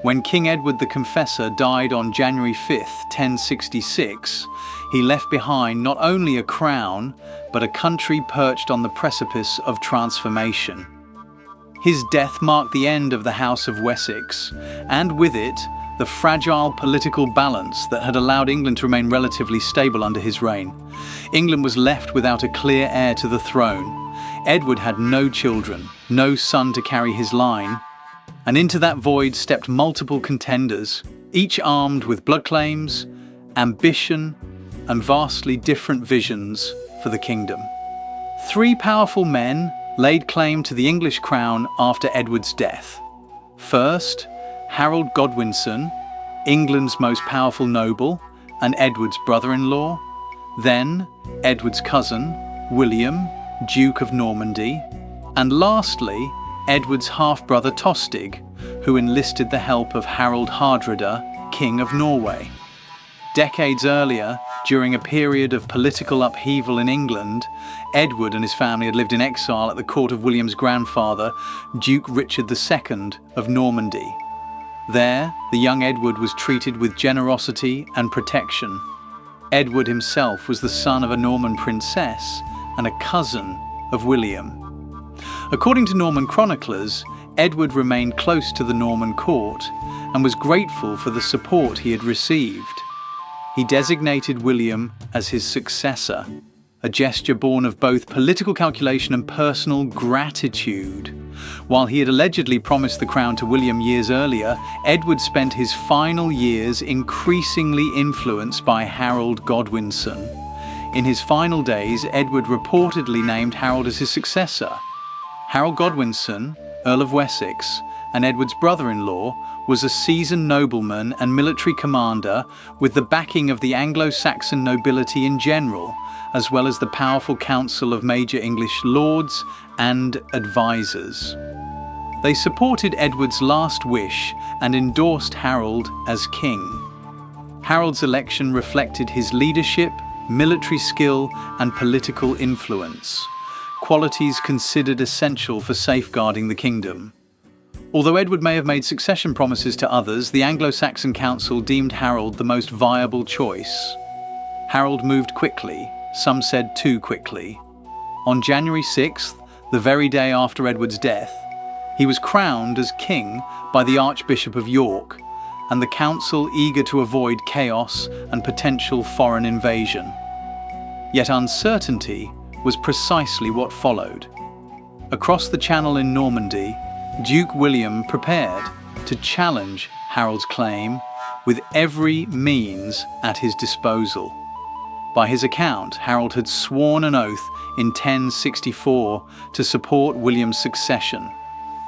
When King Edward the Confessor died on January 5th, 1066, he left behind not only a crown, but a country perched on the precipice of transformation. His death marked the end of the House of Wessex, and with it, the fragile political balance that had allowed England to remain relatively stable under his reign. England was left without a clear heir to the throne. Edward had no children, no son to carry his line, and into that void stepped multiple contenders, each armed with blood claims, ambition, and vastly different visions for the kingdom. Three powerful men laid claim to the English crown after Edward's death. First, Harold Godwinson, England's most powerful noble and Edward's brother-in-law. Then, Edward's cousin, William, Duke of Normandy. And lastly, Edward's half-brother Tostig, who enlisted the help of Harald Hardrada, King of Norway. Decades earlier, during a period of political upheaval in England, Edward and his family had lived in exile at the court of William's grandfather, Duke Richard II of Normandy. There, the young Edward was treated with generosity and protection. Edward himself was the son of a Norman princess and a cousin of William. According to Norman chroniclers, Edward remained close to the Norman court and was grateful for the support he had received. He designated William as his successor, a gesture born of both political calculation and personal gratitude. While he had allegedly promised the crown to William years earlier, Edward spent his final years increasingly influenced by Harold Godwinson. In his final days, Edward reportedly named Harold as his successor. Harold Godwinson, Earl of Wessex, and Edward's brother-in-law, was a seasoned nobleman and military commander with the backing of the Anglo-Saxon nobility in general, as well as the powerful council of major English lords and advisors. They supported Edward's last wish and endorsed Harold as king. Harold's election reflected his leadership, military skill, and political influence, qualities considered essential for safeguarding the kingdom. Although Edward may have made succession promises to others, the Anglo-Saxon council deemed Harold the most viable choice. Harold moved quickly, some said too quickly. On January 6th, the very day after Edward's death, he was crowned as king by the Archbishop of York, and the council eager to avoid chaos and potential foreign invasion. Yet uncertainty was precisely what followed. Across the Channel in Normandy, Duke William prepared to challenge Harold's claim with every means at his disposal. By his account, Harold had sworn an oath in 1064 to support William's succession.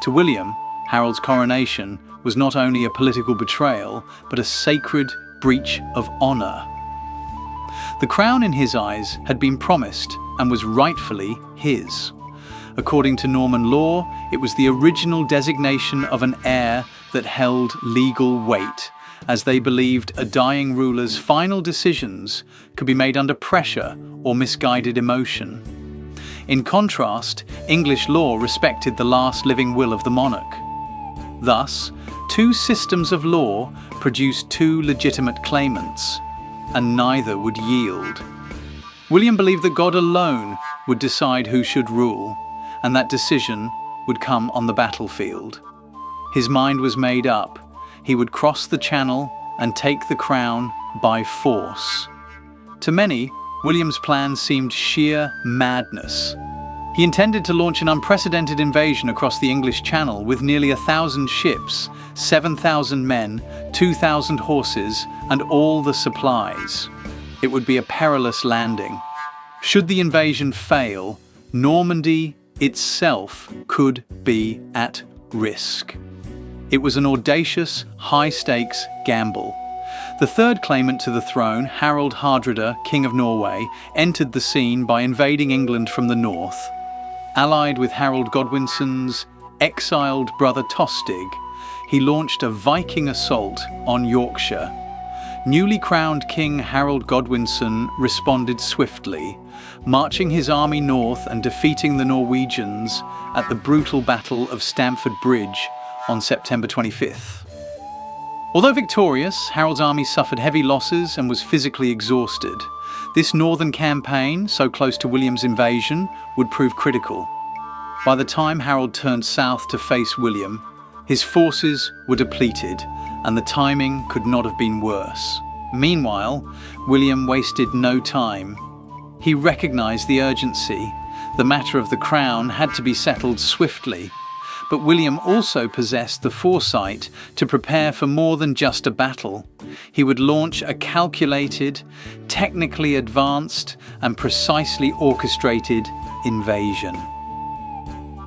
To William, Harold's coronation was not only a political betrayal, but a sacred breach of honor. The crown in his eyes had been promised and was rightfully his. According to Norman law, it was the original designation of an heir that held legal weight, as they believed a dying ruler's final decisions could be made under pressure or misguided emotion. In contrast, English law respected the last living will of the monarch. Thus, two systems of law produced two legitimate claimants, and neither would yield. William believed that God alone would decide who should rule, and that decision would come on the battlefield. His mind was made up. He would cross the Channel and take the crown by force. To many, William's plan seemed sheer madness. He intended to launch an unprecedented invasion across the English Channel with nearly 1,000 ships, 7,000 men, 2,000 horses, and all the supplies. It would be a perilous landing. Should the invasion fail, Normandy itself could be at risk. It was an audacious, high-stakes gamble. The third claimant to the throne, Harald Hardrada, King of Norway, entered the scene by invading England from the north. Allied with Harold Godwinson's exiled brother Tostig, he launched a Viking assault on Yorkshire. Newly crowned King Harold Godwinson responded swiftly, marching his army north and defeating the Norwegians at the brutal Battle of Stamford Bridge on September 25th. Although victorious, Harold's army suffered heavy losses and was physically exhausted. This northern campaign, so close to William's invasion, would prove critical. By the time Harold turned south to face William, his forces were depleted, and the timing could not have been worse. Meanwhile, William wasted no time. He recognized the urgency. The matter of the crown had to be settled swiftly. But William also possessed the foresight to prepare for more than just a battle. He would launch a calculated, technically advanced, and precisely orchestrated invasion.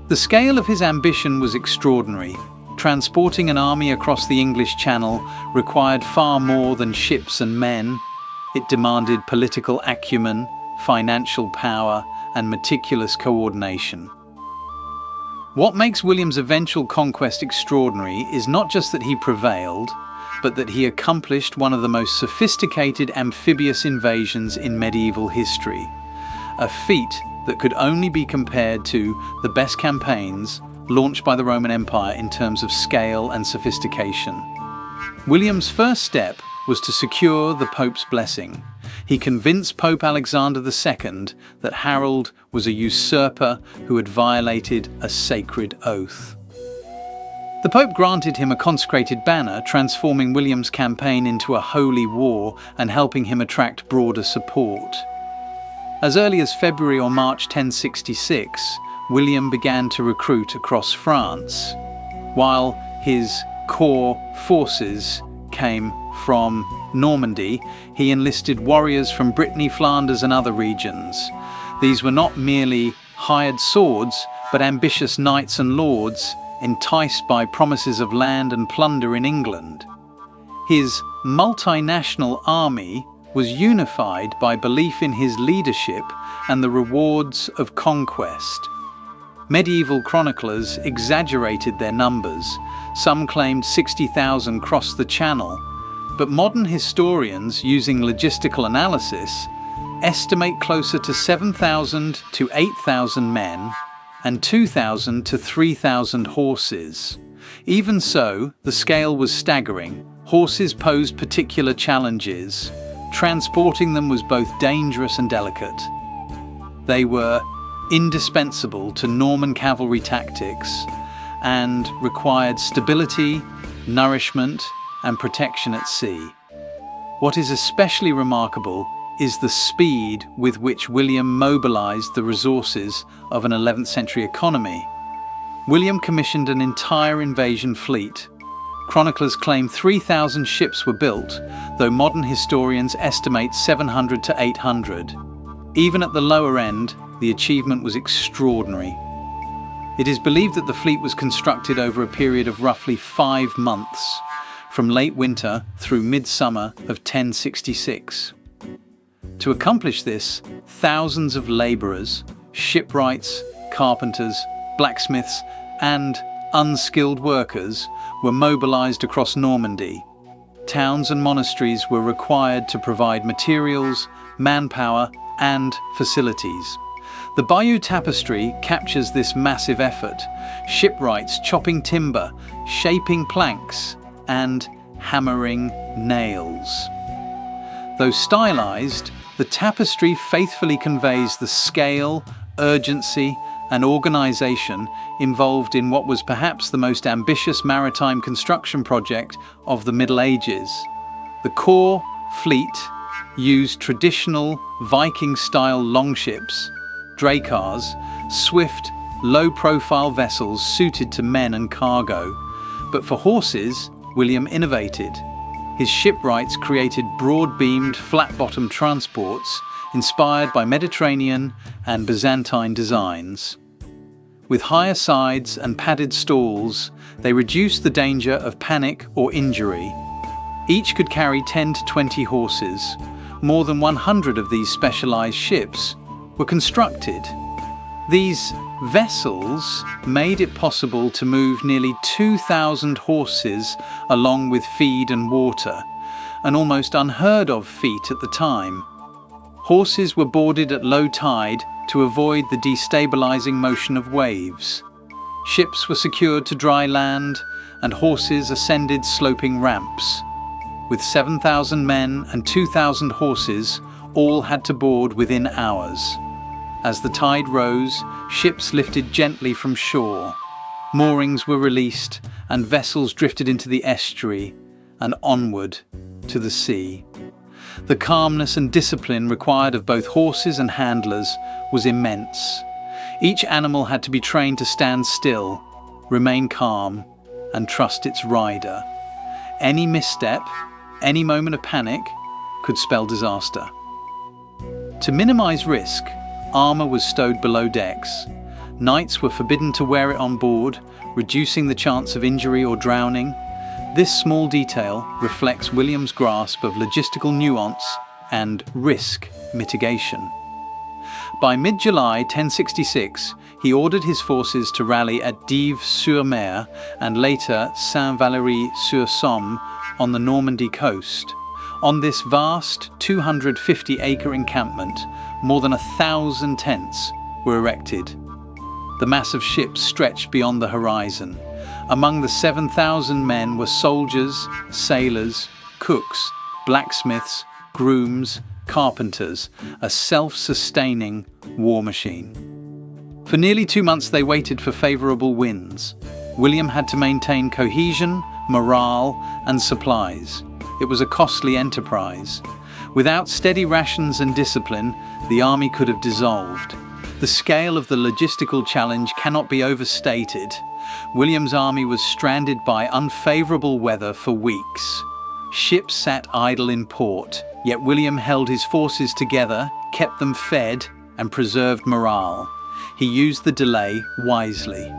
The scale of his ambition was extraordinary. Transporting an army across the English Channel required far more than ships and men. It demanded political acumen, financial power, and meticulous coordination. What makes William's eventual conquest extraordinary is not just that he prevailed, but that he accomplished one of the most sophisticated amphibious invasions in medieval history, a feat that could only be compared to the best campaigns launched by the Roman Empire in terms of scale and sophistication. William's first step was to secure the Pope's blessing. He convinced Pope Alexander II that Harold was a usurper who had violated a sacred oath. The Pope granted him a consecrated banner, transforming William's campaign into a holy war and helping him attract broader support. As early as February or March 1066, William began to recruit across France, while his core forces came from Normandy. He enlisted warriors from Brittany, Flanders, and other regions. These were not merely hired swords, but ambitious knights and lords, enticed by promises of land and plunder in England. His multinational army was unified by belief in his leadership and the rewards of conquest. Medieval chroniclers exaggerated their numbers. Some claimed 60,000 crossed the Channel, but modern historians, using logistical analysis, estimate closer to 7,000 to 8,000 men and 2,000 to 3,000 horses. Even so, the scale was staggering. Horses posed particular challenges. Transporting them was both dangerous and delicate. They were indispensable to Norman cavalry tactics and required stability, nourishment, and protection at sea. What is especially remarkable is the speed with which William mobilized the resources of an 11th century economy. William commissioned an entire invasion fleet. Chroniclers claim 3,000 ships were built, though modern historians estimate 700 to 800. Even at the lower end, the achievement was extraordinary. It is believed that the fleet was constructed over a period of roughly 5 months, from late winter through midsummer of 1066. To accomplish this, thousands of labourers, shipwrights, carpenters, blacksmiths, and unskilled workers were mobilized across Normandy. Towns and monasteries were required to provide materials, manpower, and facilities. The Bayeux Tapestry captures this massive effort: shipwrights chopping timber, shaping planks, and hammering nails. Though stylized, the tapestry faithfully conveys the scale, urgency, and organization involved in what was perhaps the most ambitious maritime construction project of the Middle Ages. The core fleet used traditional Viking-style longships, dracars, swift, low-profile vessels suited to men and cargo. But for horses, William innovated. His shipwrights created broad-beamed, flat-bottomed transports inspired by Mediterranean and Byzantine designs. With higher sides and padded stalls, they reduced the danger of panic or injury. Each could carry 10 to 20 horses. More than 100 of these specialized ships were constructed. These vessels made it possible to move nearly 2,000 horses along with feed and water, an almost unheard of feat at the time. Horses were boarded at low tide to avoid the destabilizing motion of waves. Ships were secured to dry land, and horses ascended sloping ramps. With 7,000 men and 2,000 horses, all had to board within hours. As the tide rose, ships lifted gently from shore. Moorings were released, and vessels drifted into the estuary and onward to the sea. The calmness and discipline required of both horses and handlers was immense. Each animal had to be trained to stand still, remain calm, and trust its rider. Any misstep, any moment of panic, could spell disaster. To minimize risk, armor was stowed below decks. Knights were forbidden to wear it on board, reducing the chance of injury or drowning. This small detail reflects William's grasp of logistical nuance and risk mitigation. By mid-July 1066, he ordered his forces to rally at Dives-sur-Mer and later Saint-Valery-sur-Somme on the Normandy coast. On this vast 250-acre encampment, more than 1,000 tents were erected. The massive ships stretched beyond the horizon. Among the 7,000 men were soldiers, sailors, cooks, blacksmiths, grooms, carpenters, a self-sustaining war machine. For nearly 2 months they waited for favourable winds. William had to maintain cohesion, morale, and supplies. It was a costly enterprise. Without steady rations and discipline, the army could have dissolved. The scale of the logistical challenge cannot be overstated. William's army was stranded by unfavourable weather for weeks. Ships sat idle in port, yet William held his forces together, kept them fed, and preserved morale. He used the delay wisely.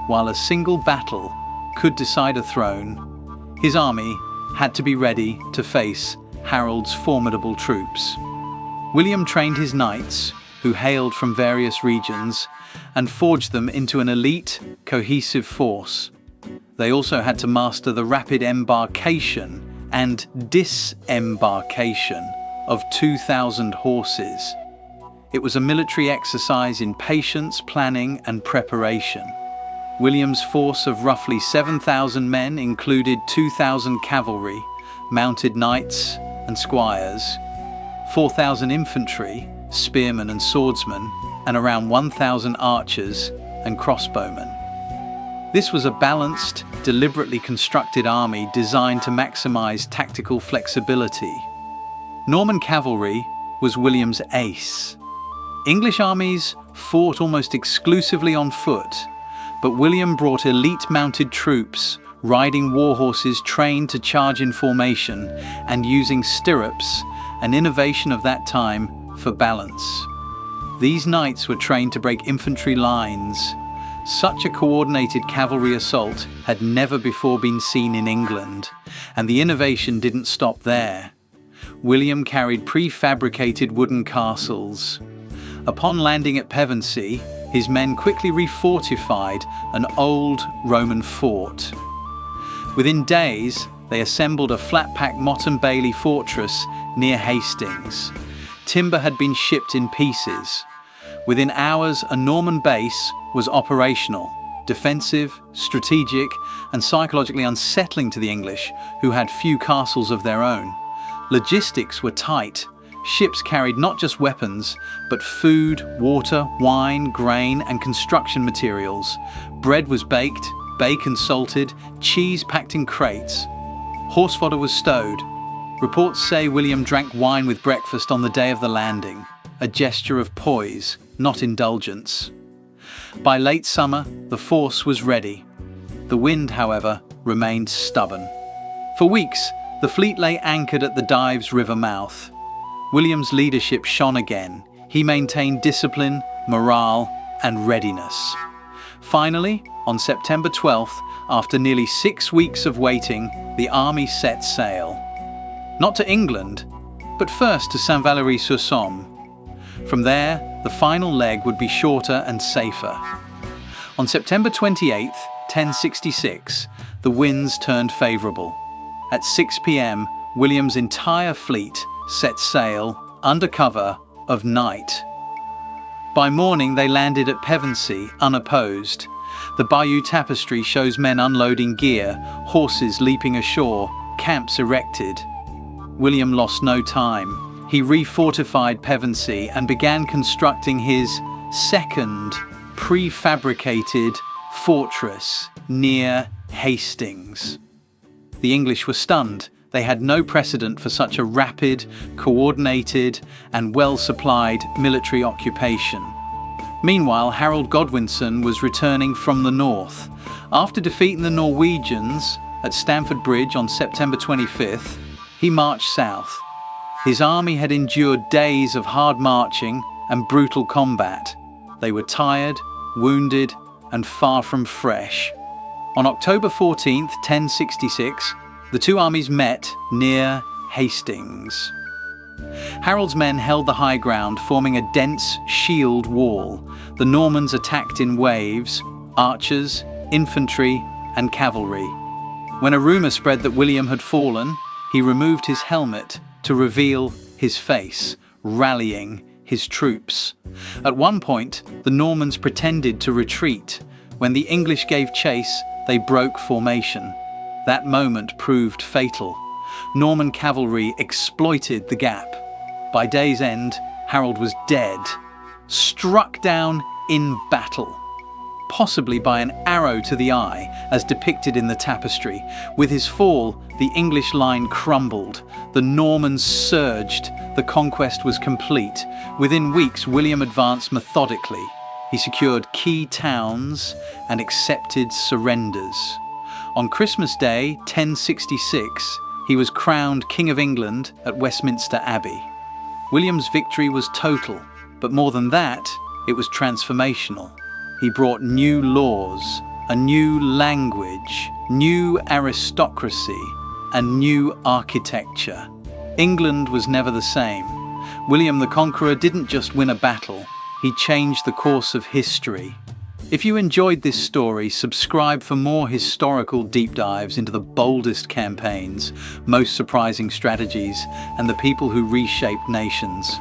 While a single battle could decide a throne, his army had to be ready to face Harold's formidable troops. William trained his knights, who hailed from various regions, and forged them into an elite, cohesive force. They also had to master the rapid embarkation and disembarkation of 2,000 horses. It was a military exercise in patience, planning, and preparation. William's force of roughly 7,000 men included 2,000 cavalry, mounted knights and squires, 4,000 infantry, spearmen and swordsmen, and around 1,000 archers and crossbowmen. This was a balanced, deliberately constructed army designed to maximize tactical flexibility. Norman cavalry was William's ace. English armies fought almost exclusively on foot, but William brought elite mounted troops, riding war horses trained to charge in formation and using stirrups, an innovation of that time, for balance. These knights were trained to break infantry lines. Such a coordinated cavalry assault had never before been seen in England, and the innovation didn't stop there. William carried prefabricated wooden castles. Upon landing at Pevensey, his men quickly refortified an old Roman fort. Within days, they assembled a flat-pack Motte and Bailey fortress near Hastings. Timber had been shipped in pieces. Within hours, a Norman base was operational, defensive, strategic, and psychologically unsettling to the English, who had few castles of their own. Logistics were tight. Ships carried not just weapons, but food, water, wine, grain, and construction materials. Bread was baked, bacon salted, cheese packed in crates. Horse fodder was stowed. Reports say William drank wine with breakfast on the day of the landing, a gesture of poise, not indulgence. By late summer, the force was ready. The wind, however, remained stubborn. For weeks, the fleet lay anchored at the Dives River mouth. William's leadership shone again. He maintained discipline, morale, and readiness. Finally, on September 12th, after nearly 6 weeks of waiting, the army set sail. Not to England, but first to Saint-Valery-sur-Somme. From there, the final leg would be shorter and safer. On September 28, 1066, the winds turned favourable. At 6 p.m, William's entire fleet set sail under cover of night. By morning, they landed at Pevensey unopposed. The Bayeux Tapestry shows men unloading gear, horses leaping ashore, camps erected. William lost no time. He refortified Pevensey and began constructing his second prefabricated fortress near Hastings. The English were stunned. They had no precedent for such a rapid, coordinated, and well-supplied military occupation. Meanwhile, Harold Godwinson was returning from the north. After defeating the Norwegians at Stamford Bridge on September 25th, he marched south. His army had endured days of hard marching and brutal combat. They were tired, wounded, and far from fresh. On October 14th, 1066, the two armies met near Hastings. Harold's men held the high ground, forming a dense shield wall. The Normans attacked in waves, archers, infantry, and cavalry. When a rumor spread that William had fallen, he removed his helmet to reveal his face, rallying his troops. At one point, the Normans pretended to retreat. When the English gave chase, they broke formation. That moment proved fatal. Norman cavalry exploited the gap. By day's end, Harold was dead, struck down in battle, possibly by an arrow to the eye, as depicted in the tapestry. With his fall, the English line crumbled. The Normans surged. The conquest was complete. Within weeks, William advanced methodically. He secured key towns and accepted surrenders. On Christmas Day, 1066, he was crowned King of England at Westminster Abbey. William's victory was total, but more than that, it was transformational. He brought new laws, a new language, new aristocracy, and new architecture. England was never the same. William the Conqueror didn't just win a battle, he changed the course of history. If you enjoyed this story, subscribe for more historical deep dives into the boldest campaigns, most surprising strategies, and the people who reshaped nations.